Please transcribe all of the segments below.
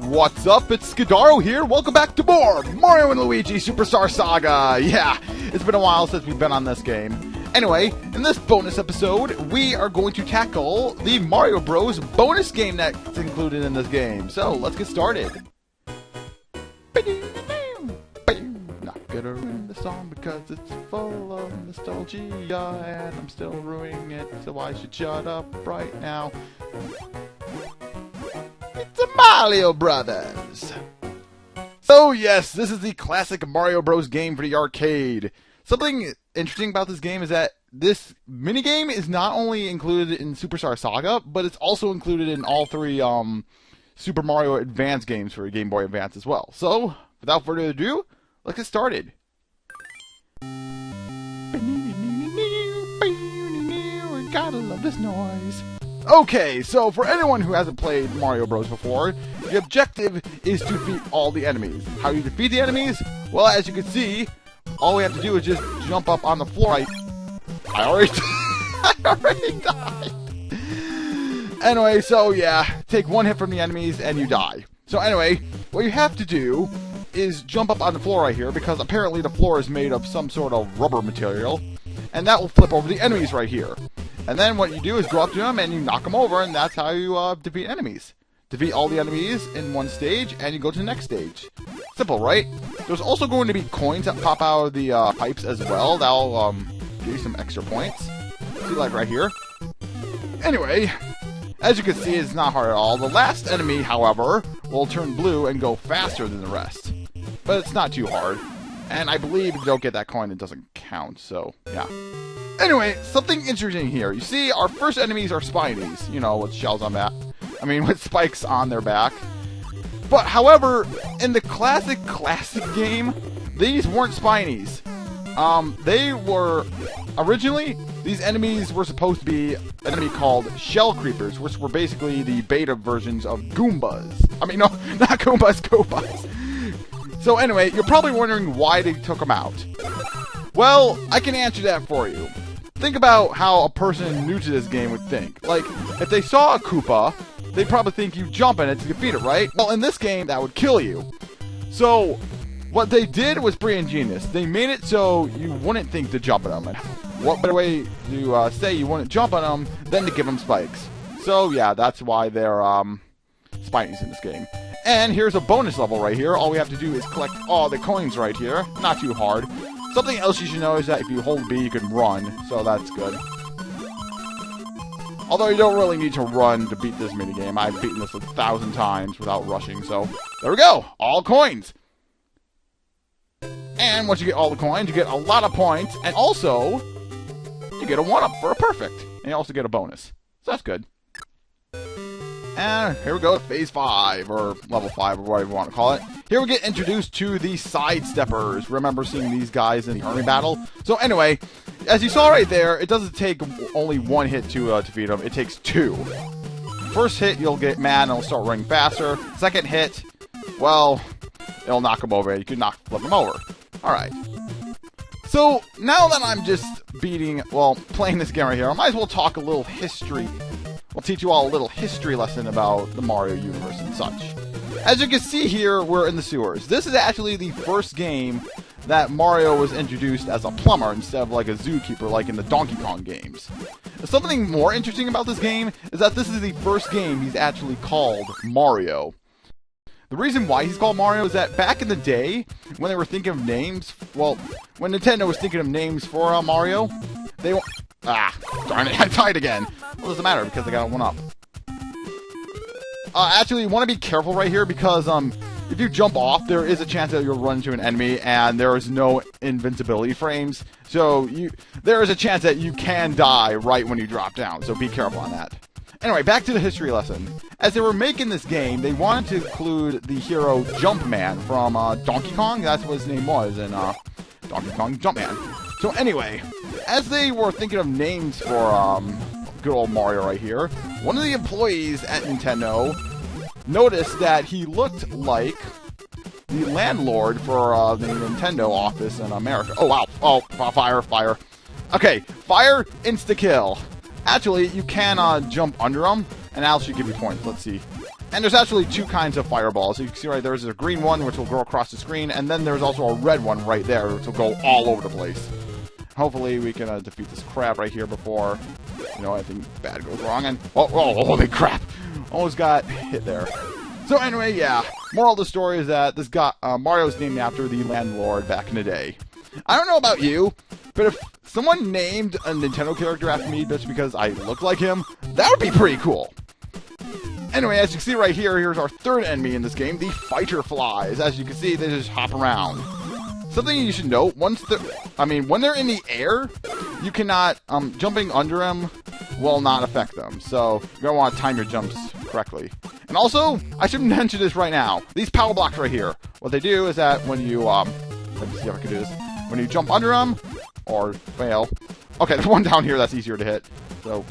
What's up? It's Skidaro here. Welcome back to more Mario and Luigi Superstar Saga. Yeah, it's been a while since we've been on this game. Anyway, in this bonus episode, we are going to tackle the Mario Bros. Bonus game that's included in this game. So, let's get started. Not gonna ruin the song because it's full of nostalgia, and I'm still ruining it, so I should shut up right now. It's the Mario Brothers! So yes, this is the classic Mario Bros. Game for the arcade. Something interesting about this game is that this minigame is not only included in Superstar Saga, but it's also included in all three Super Mario Advance games for Game Boy Advance as well. So, without further ado, let's get started. Gotta love this noise. Okay, so for anyone who hasn't played Mario Bros. Before, the objective is to defeat all the enemies. How do you defeat the enemies? Well, as you can see, all we have to do is just jump up on the floor. I already died. Anyway, so yeah, take one hit from the enemies and you die. So anyway, what you have to do is jump up on the floor right here, because apparently the floor is made of some sort of rubber material, and that will flip over the enemies right here. And then what you do is go up to them and you knock them over, and that's how you defeat enemies. Defeat all the enemies in one stage, and you go to the next stage. Simple, right? There's also going to be coins that pop out of the pipes as well. That'll give you some extra points. See, like right here. Anyway, as you can see, it's not hard at all. The last enemy, however, will turn blue and go faster than the rest. But it's not too hard. And I believe if you don't get that coin, it doesn't count, so yeah. Anyway, something interesting here. You see, our first enemies are Spinies. You know, with shells on that. I mean, with spikes on their back. But, however, in the classic game, these weren't Spinies. They were... Originally, these enemies were supposed to be an enemy called Shell Creepers, which were basically the beta versions of Goombas. I mean, no, not Goombas, Goombas. So anyway, you're probably wondering why they took them out. Well, I can answer that for you. Think about how a person new to this game would think. Like, if they saw a Koopa, they'd probably think you jump in it to defeat it, right? Well, in this game, that would kill you. So, what they did was pretty ingenious. They made it so you wouldn't think to jump at them. And what better way to say you wouldn't jump on them than to give them spikes? So, yeah, that's why they're Spinies in this game. And here's a bonus level right here. All we have to do is collect all the coins right here. Not too hard. Something else you should know is that if you hold B, you can run, so that's good. Although you don't really need to run to beat this minigame. I've beaten this 1,000 times without rushing, so there we go! All coins! And once you get all the coins, you get a lot of points, and also, you get a 1-up for a perfect. And you also get a bonus. So that's good. And here we go, Phase 5, or Level 5, or whatever you want to call it. Here we get introduced to the Sidesteppers. Remember seeing these guys in the army battle? So anyway, as you saw right there, it doesn't take only one hit to defeat them. It takes two. First hit, you'll get mad and it'll start running faster. Second hit, well, it'll knock them over. You can flip them over. Alright. So, now that I'm just playing this game right here, I might as well talk a little history. I'll teach you all a little history lesson about the Mario universe and such. As you can see here, we're in the sewers. This is actually the first game that Mario was introduced as a plumber instead of like a zookeeper like in the Donkey Kong games. Something more interesting about this game is that this is the first game he's actually called Mario. The reason why he's called Mario is that back in the day, when they were thinking of names, well, when Nintendo was thinking of names for Mario, they were... Ah, darn it, I died again. Well, it doesn't matter because I got a 1-up. Actually, you want to be careful right here because if you jump off, there is a chance that you'll run into an enemy and there is no invincibility frames. So there is a chance that you can die right when you drop down, so be careful on that. Anyway, back to the history lesson. As they were making this game, they wanted to include the hero Jumpman from Donkey Kong. That's what his name was in Donkey Kong Jumpman. So anyway, as they were thinking of names for good old Mario right here, one of the employees at Nintendo noticed that he looked like the landlord for the Nintendo office in America. Oh, wow. Oh, fire. Okay, fire, insta-kill. Actually, you can jump under them, and that'll should give you points. Let's see. And there's actually two kinds of fireballs. So you can see right there's a green one, which will go across the screen, and then there's also a red one right there, which will go all over the place. Hopefully we can defeat this crab right here before, anything bad goes wrong. And oh, holy crap! Almost got hit there. So anyway, yeah. Moral of the story is that this guy, Mario's named after the landlord back in the day. I don't know about you, but if someone named a Nintendo character after me just because I look like him, that would be pretty cool. Anyway, as you can see right here, here's our third enemy in this game, the fighter flies. As you can see, they just hop around. Something you should note, when they're in the air, you cannot, jumping under them will not affect them. So, you're going to want to time your jumps correctly. And also, I should mention this right now, these power blocks right here, what they do is that when you, let me see if I can do this. When you jump under them, or fail, okay, there's one down here that's easier to hit. So,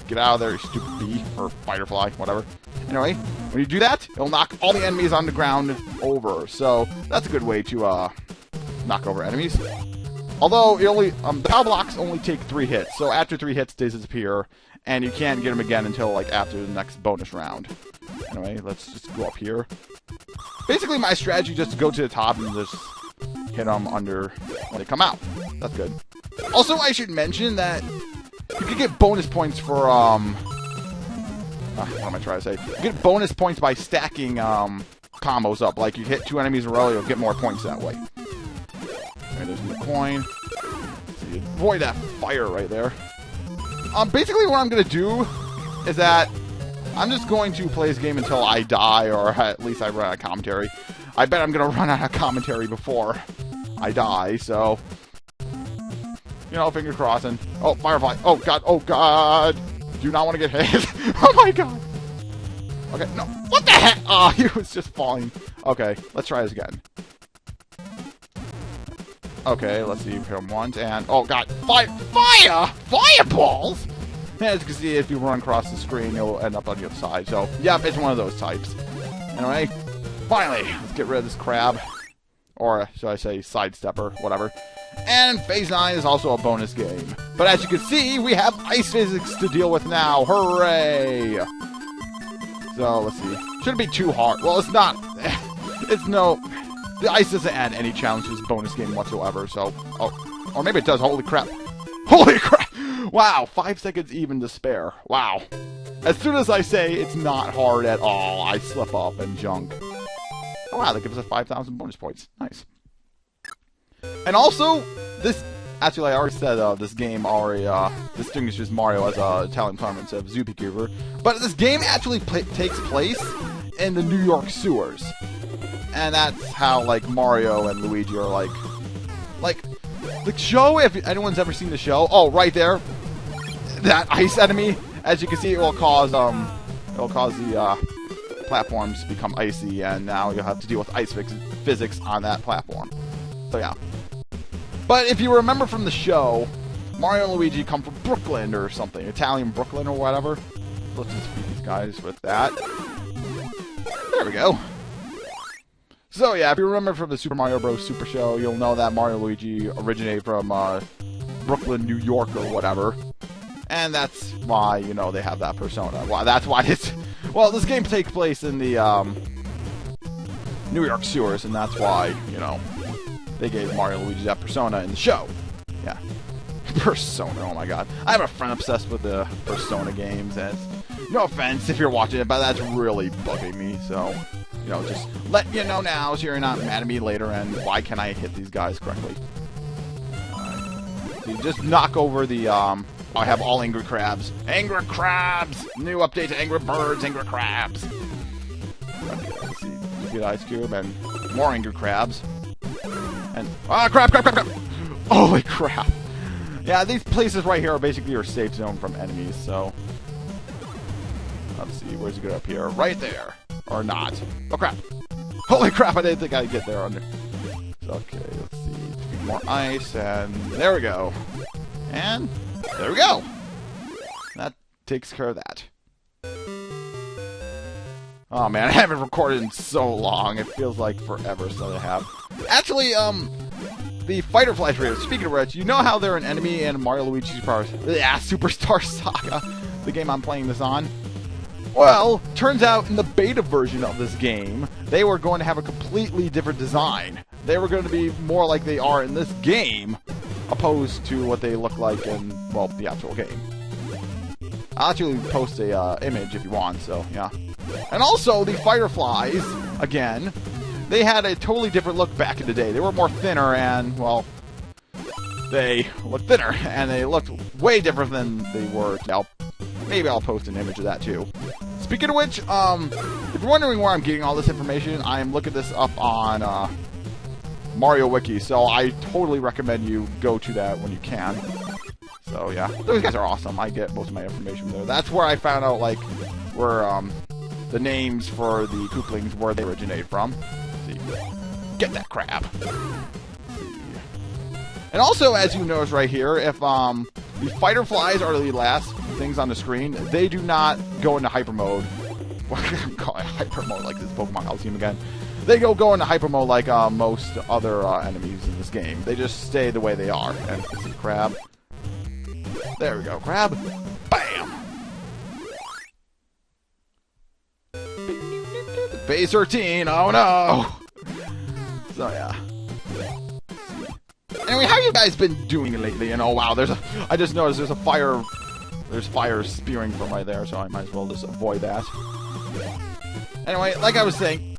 get out of there, you stupid bee, or fighter fly, whatever. Anyway, when you do that, it'll knock all the enemies on the ground over. So, that's a good way to, knock over enemies. Although, the power blocks only take 3 hits. So, after 3 hits, they disappear. And you can't get them again until, like, after the next bonus round. Anyway, let's just go up here. Basically, my strategy is just to go to the top and just hit them under when they come out. That's good. Also, I should mention that you can get bonus points for, what am I trying to say? You get bonus points by stacking, combos up. Like, you hit 2 enemies in a row, you'll get more points that way. Okay, there's the coin. So you avoid that fire right there. Basically what I'm going to do is that I'm just going to play this game until I die, or at least I run out of commentary. I bet I'm going to run out of commentary before I die, so... finger crossing. Oh, firefly. Oh, God. Oh, God. Do not want to get hit. Oh, my God. Okay, no. What the heck? Oh, he was just falling. Okay, let's try this again. Okay, let's see. Hit him once, and... Oh, God. Fire! Fireballs! As you can see, if you run across the screen, you'll end up on the other side. So, yep, it's one of those types. Anyway, finally, let's get rid of this crab. Or, should I say, sidestepper, whatever. And Phase 9 is also a bonus game. But as you can see, we have ice physics to deal with now. Hooray! So, let's see. Shouldn't be too hard. Well, it's not. It's no... The ice doesn't add any challenge to this bonus game whatsoever, so... Oh, or maybe it does. Holy crap. Holy crap! Wow, 5 seconds even to spare. Wow. As soon as I say it's not hard at all, I slip up and junk. Oh wow, that gives us 5,000 bonus points. Nice. And also, this... Actually, I already said this game already distinguishes Mario as an Italian plumber instead of Zookeeper. But this game actually takes place in the New York sewers. And that's how, like, Mario and Luigi are, like... The show, if anyone's ever seen the show... Oh, right there. That ice enemy. As you can see, it will cause the platforms to become icy, and now you'll have to deal with ice physics on that platform. So, yeah. But if you remember from the show, Mario and Luigi come from Brooklyn or something. Italian Brooklyn or whatever. Let's just beat these guys with that. There we go. So yeah, if you remember from the Super Mario Bros. Super Show, you'll know that Mario and Luigi originated from Brooklyn, New York or whatever. And that's why, they have that persona. That's why it's... Well, this game takes place in the New York sewers, and that's why, they gave Mario and Luigi that persona in the show. Yeah. Persona, oh my god. I have a friend obsessed with the Persona games, and no offense if you're watching it, but that's really bugging me, so... just let you know now so you're not mad at me later, and why can't I hit these guys correctly? You just knock over the, I have all angry crabs. Angry crabs! New update to Angry Birds, Angry Crabs. Okay, let's see. You get Ice Cube and more angry crabs. And, crap! Holy crap! Yeah, these places right here are basically your safe zone from enemies, so... Let's see, where's it go up here? Right there. Or not. Oh, crap. Holy crap, I didn't think I'd get there under. Okay, let's see. Defeat more ice, and there we go. And there we go. That takes care of that. Oh, man, I haven't recorded in so long. It feels like forever since I have. Actually, the Fighter Flash Raiders, speaking of which, you know how they're an enemy in Mario Luigi Superstar Saga, the game I'm playing this on? Well, turns out in the beta version of this game, they were going to have a completely different design. They were going to be more like they are in this game, opposed to what they look like in, well, the actual game. I'll actually post a image if you want, so, yeah. And also, the Fireflies, again, they had a totally different look back in the day. They were more thinner and, well, they looked thinner, and they looked way different than they were now. Maybe I'll post an image of that, too. Speaking of which, if you're wondering where I'm getting all this information, I'm looking this up on Mario Wiki, so I totally recommend you go to that when you can. So, yeah. Those guys are awesome. I get most of my information there. That's where I found out, like, where the names for the Kooplings, where they originated from. Let's see. Get that crab. And also, as you notice right here, if the fighter flies are the last things on the screen, they do not go into hyper mode. I'm calling it hyper mode like this Pokemon Coliseum again. They go into hyper mode like most other enemies in this game. They just stay the way they are. And this is crab. There we go, crab. Bam! Phase 13, oh no! So yeah. Anyway, how you guys been doing lately? And oh wow, I just noticed there's fire spewing from right there, so I might as well just avoid that. Anyway, like I was saying,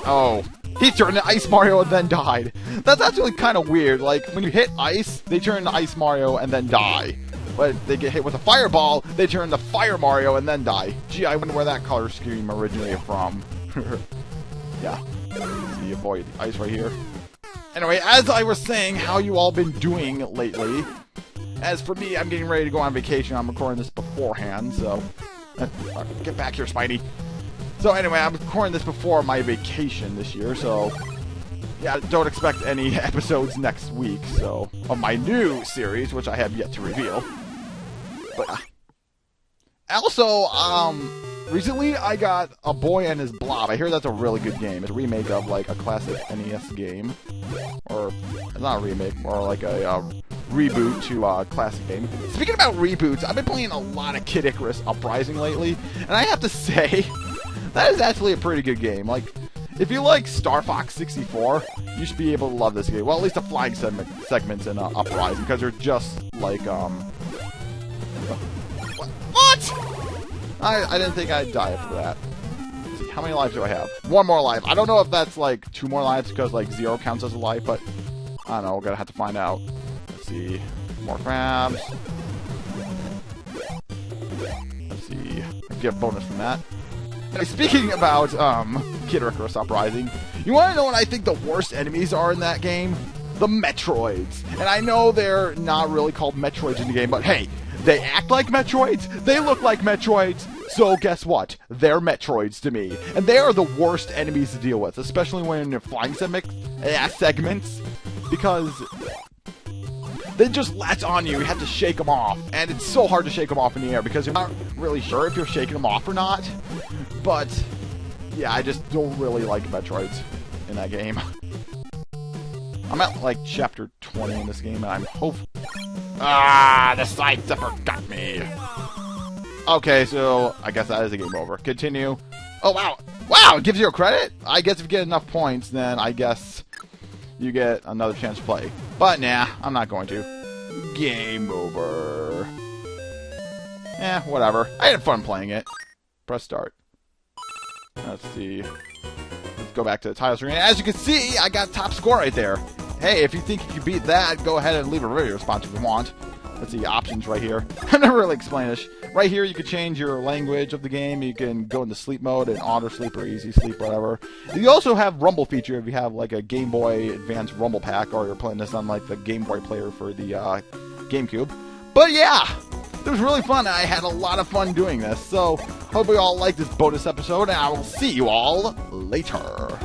oh, he turned to Ice Mario and then died. That's actually kind of weird. Like, when you hit ice, they turn to Ice Mario and then die. But they get hit with a fireball, they turn to Fire Mario and then die. Gee, I wonder where that color scheme originated from. Yeah. See, avoid the ice right here. Anyway, as I was saying, how you all been doing lately? As for me, I'm getting ready to go on vacation. I'm recording this beforehand, so... get back here, Spidey. So anyway, I'm recording this before my vacation this year, so... yeah, don't expect any episodes next week, so... of my new series, which I have yet to reveal. But... also, recently I got A Boy and His Blob. I hear that's a really good game. It's a remake of, like, a classic NES game. Or, it's not a remake, more like a reboot to a classic game. Speaking about reboots, I've been playing a lot of Kid Icarus Uprising lately, and I have to say, that is actually a pretty good game. Like, if you like Star Fox 64, you should be able to love this game. Well, at least the flying segments in Uprising, because they're just like, What?! I didn't think I'd die for that. Let's see, how many lives do I have? One more life. I don't know if that's like 2 more lives because like 0 counts as a life, but I don't know. We're gonna have to find out. Let's see. More crabs. Let's see. I get a bonus from that. Anyway, speaking about Kid Icarus Uprising, you want to know what I think the worst enemies are in that game? The Metroids. And I know they're not really called Metroids in the game, but hey, they act like Metroids, they look like Metroids, so guess what? They're Metroids to me. And they are the worst enemies to deal with, especially when you're flying segments, because they just latch on you have to shake them off. And it's so hard to shake them off in the air, because you're not really sure if you're shaking them off or not. But, yeah, I just don't really like Metroids in that game. I'm at, like, chapter 20 in this game, and I'm hoping... ah, the side zipper got me. Okay, so I guess that is a game over. Continue. Oh, wow. Wow, it gives you a credit? I guess if you get enough points, then I guess you get another chance to play. But nah, I'm not going to. Game over. Eh, whatever. I had fun playing it. Press start. Let's see. Let's go back to the title screen. As you can see, I got top score right there. Hey, if you think you can beat that, go ahead and leave a video response if you want. Let's see, options right here. I never really explained this. Right here, you can change your language of the game. You can go into sleep mode and auto sleep or easy sleep, whatever. You also have Rumble feature if you have like a Game Boy Advance Rumble pack, or you're playing this on like the Game Boy player for the GameCube. But yeah, it was really fun. I had a lot of fun doing this. So, hope you all liked this bonus episode, and I will see you all later.